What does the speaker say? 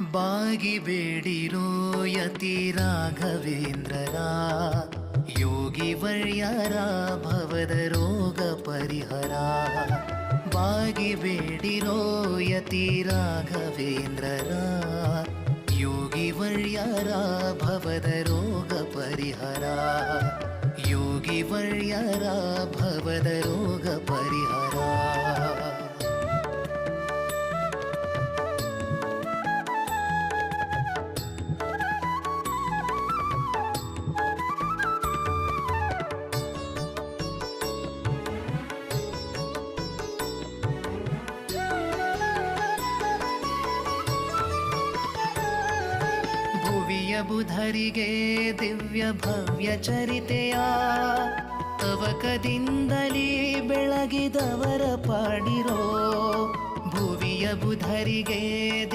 ಬಾಗಿ ಬೇಡಿರೋ ಯತಿ ರಾಘವೇಂದ್ರರ ಯೋಗಿ ವರ್ಯರ ಭವದ ರೋಗ ಪರಿಹರ. ಬಾಗಿ ಬೇಡಿರೋ ಯತಿ ರಾಘವೇಂದ್ರರ ಯೋಗಿ ವರ್ಯರ ಭವದ ರೋಗ ಪರಿಹರ. ಯೋಗಿ ವರ್ಯರ ಭವದ ರೋಗ ಪರಿಹರ. ಭುವಿಯ ಬುಧರಿಗೆ ದಿವ್ಯ ಭವ್ಯ ಚರಿತೆಯ ತವಕದಿಂದಲೇ ಬೆಳಗಿದವರ ಪಾಡಿರೋ. ಭುವಿಯ ಬುಧರಿಗೆ